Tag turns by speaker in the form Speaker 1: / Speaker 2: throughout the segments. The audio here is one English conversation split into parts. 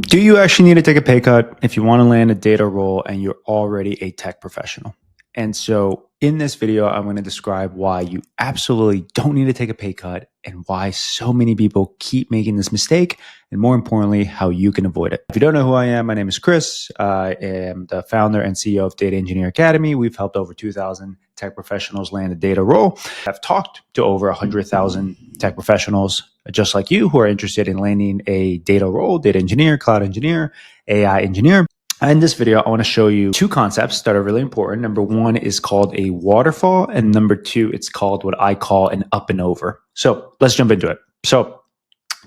Speaker 1: Do you actually need to take a pay cut if you want to land a data role and you're already a tech professional? And so in this video, I'm going to describe why you absolutely don't need to take a pay cut and why so many people keep making this mistake, and more importantly, how you can avoid it. If you don't know who I am, my name is Chris. I am the founder and CEO of Data Engineer Academy. We've helped over 2,000 tech professionals land a data role. I've talked to over 100,000 tech professionals just like you who are interested in landing a data role, data engineer, cloud engineer, AI engineer. In this video, I want to show you two concepts that are really important. Number one is called a waterfall, and number two, it's called what I call an up and over. So let's jump into it. So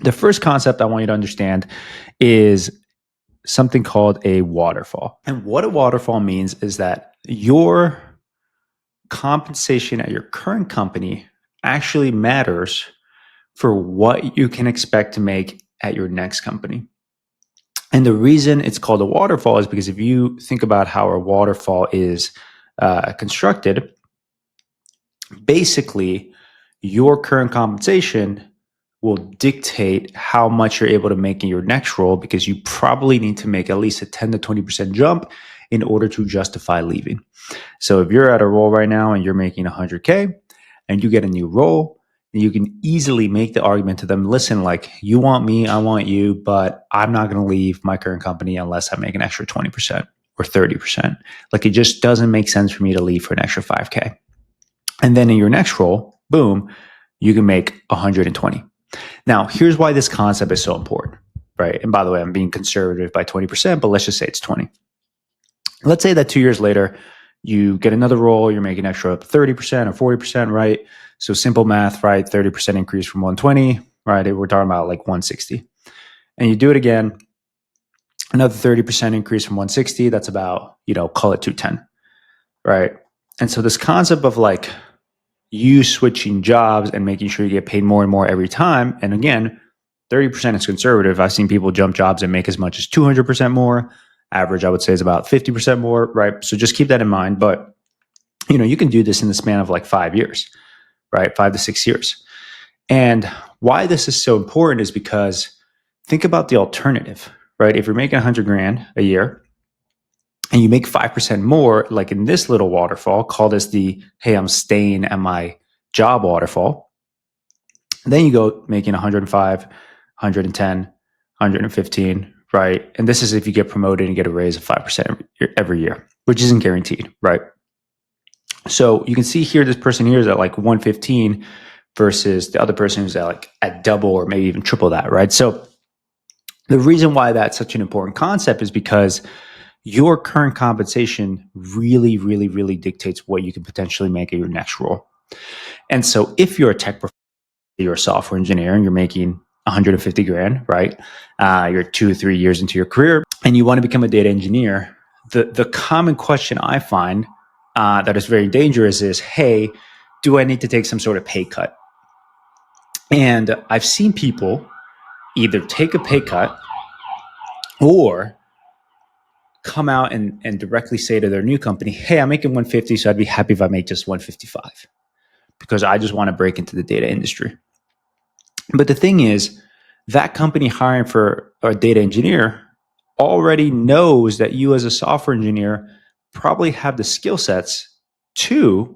Speaker 1: the first concept I want you to understand is something called a waterfall. And what a waterfall means is that your compensation at your current company actually matters for what you can expect to make at your next company. And the reason it's called a waterfall is because if you think about how a waterfall is constructed, basically your current compensation will dictate how much you're able to make in your next role, because you probably need to make at least a 10 to 20% jump in order to justify leaving. So if you're at a role right now and you're making 100K and you get a new role, you can easily make the argument to them, listen, like, you want me, I want you, but I'm not going to leave my current company unless I make an extra 20% or 30%. Like, it just doesn't make sense for me to leave for an extra 5K. And then in your next role, boom, you can make 120. Now, here's why this concept is so important, right? And by the way, I'm being conservative by 20%, but let's just say it's 20. Let's say that 2 years later, you get another role, you're making extra 30% or 40%, right? So simple math, right? 30% increase from 120, right? We're talking about like 160. And you do it again, another 30% increase from 160, that's about, call it 210, right? And so this concept of like you switching jobs and making sure you get paid more and more every time. And again, 30% is conservative. I've seen people jump jobs and make as much as 200% more. Average, I would say, is about 50% more, right? So just keep that in mind. But, you can do this in the span of like 5 years, right? 5 to 6 years. And why this is so important is because think about the alternative, right? If you're making 100 grand a year and you make 5% more, like in this little waterfall, call this the, hey, I'm staying at my job waterfall. Then you go making 105, 110, 115, right? And this is if you get promoted and get a raise of 5% every year, which isn't guaranteed, right? So you can see here, this person here is at like 115 versus the other person who's at double or maybe even triple that, right? So the reason why that's such an important concept is because your current compensation really, really, really dictates what you can potentially make at your next role. And so if you're a tech professional, you're a software engineer and you're making 150 grand, right? You're 2 or 3 years into your career and you want to become a data engineer. The common question I find that is very dangerous is, hey, do I need to take some sort of pay cut? And I've seen people either take a pay cut or come out and directly say to their new company, hey, I'm making 150, so I'd be happy if I make just 155 because I just want to break into the data industry. But the thing is, that company hiring for a data engineer already knows that you as a software engineer probably have the skill sets to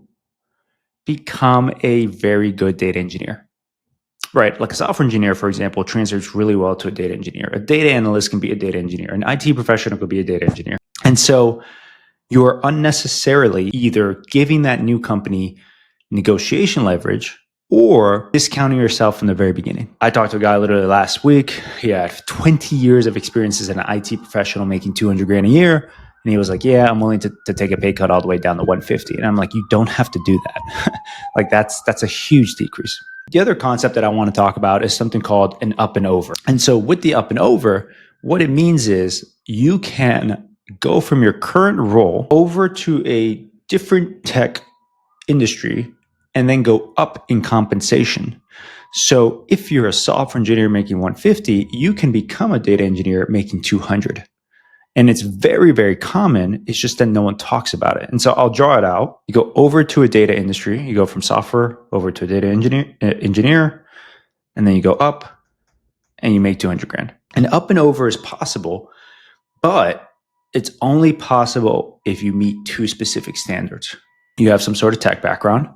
Speaker 1: become a very good data engineer, right? Like a software engineer, for example, translates really well to a data engineer. A data analyst can be a data engineer. An IT professional could be a data engineer. And so you're unnecessarily either giving that new company negotiation leverage or discounting yourself from the very beginning. I talked to a guy literally last week. He had 20 years of experience as an IT professional making 200 grand a year. And he was like, yeah, I'm willing to take a pay cut all the way down to 150. And I'm like, you don't have to do that. Like that's a huge decrease. The other concept that I want to talk about is something called an up and over. And so with the up and over, what it means is you can go from your current role over to a different tech industry and then go up in compensation. So if you're a software engineer making 150, you can become a data engineer making 200. And it's very, very common. It's just that no one talks about it. And so I'll draw it out. You go over to a data industry. You go from software over to a data engineer, and then you go up and you make 200 grand. And up and over is possible, but it's only possible if you meet two specific standards. You have some sort of tech background,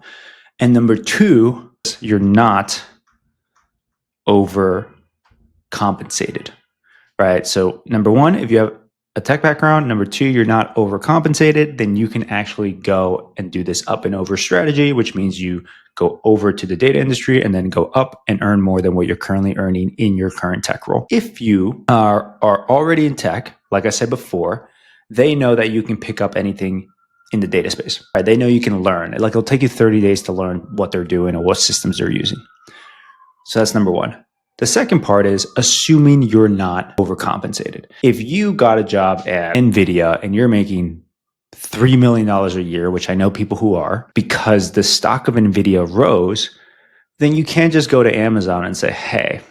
Speaker 1: and number two, you're not overcompensated, right? So number one, if you have a tech background, number two, you're not overcompensated, then you can actually go and do this up and over strategy, which means you go over to the data industry and then go up and earn more than what you're currently earning in your current tech role. If you are already in tech, like I said before, they know that you can pick up anything in the data space, right? They know you can learn. Like it'll take you 30 days to learn what they're doing or what systems they're using. So that's number one. The second part is assuming you're not overcompensated. If you got a job at NVIDIA and you're making $3 million a year, which I know people who are, because the stock of NVIDIA rose, then you can't just go to Amazon and say, hey,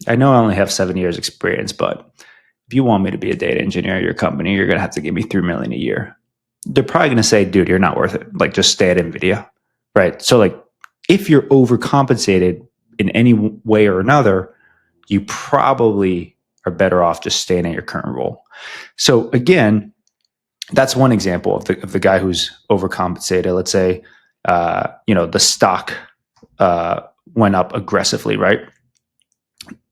Speaker 1: I know I only have 7 years experience, but if you want me to be a data engineer at your company, you're going to have to give me $3 million a year. They're probably going to say, dude, you're not worth it. Like, just stay at NVIDIA, right? So like, if you're overcompensated in any way or another, you probably are better off just staying at your current role. So again, that's one example of the guy who's overcompensated. Let's say, the stock went up aggressively, right?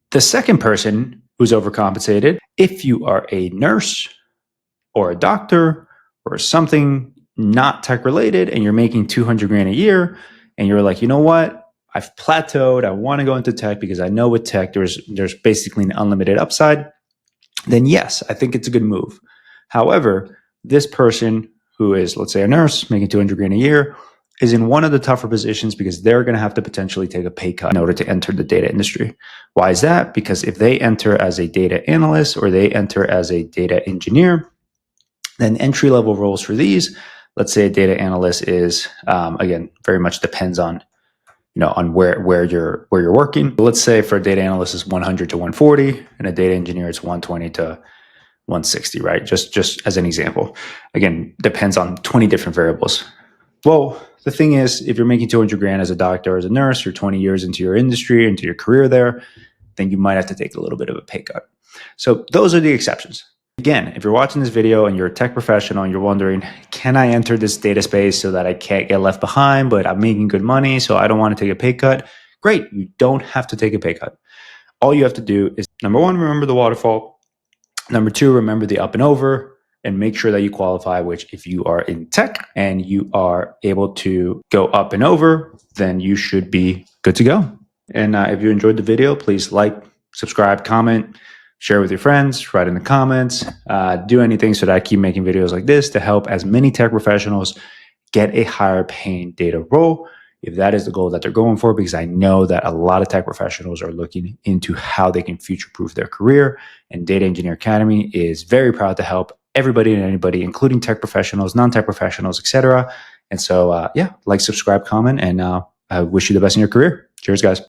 Speaker 1: The second person who's overcompensated, if you are a nurse or a doctor or something not tech related and you're making 200 grand a year and you're like, you know what? I've plateaued. I want to go into tech because I know with tech, there's basically an unlimited upside. Then yes, I think it's a good move. However, this person who is, let's say, a nurse making 200 grand a year is in one of the tougher positions because they're going to have to potentially take a pay cut in order to enter the data industry. Why is that? Because if they enter as a data analyst or they enter as a data engineer, then entry level roles for these, let's say a data analyst is, again, very much depends on on where you're working. Let's say for a data analyst is 100 to 140, and a data engineer is 120 to 160, right? Just as an example. Again, depends on 20 different variables. Well, the thing is, if you're making 200 grand as a doctor or as a nurse, you're 20 years into your industry, into your career there, then you might have to take a little bit of a pay cut. So those are the exceptions. Again, if you're watching this video and you're a tech professional and you're wondering, can I enter this data space so that I can't get left behind, but I'm making good money, so I don't want to take a pay cut? Great, you don't have to take a pay cut. All you have to do is, number one, remember the waterfall. Number two, remember the up and over, and make sure that you qualify, which if you are in tech and you are able to go up and over, then you should be good to go. And if you enjoyed the video, please like, subscribe, comment, share with your friends, write in the comments, do anything so that I keep making videos like this to help as many tech professionals get a higher paying data role, if that is the goal that they're going for, because I know that a lot of tech professionals are looking into how they can future-proof their career, and Data Engineer Academy is very proud to help everybody and anybody, including tech professionals, non-tech professionals, etc. And so, like, subscribe, comment, and I wish you the best in your career. Cheers, guys.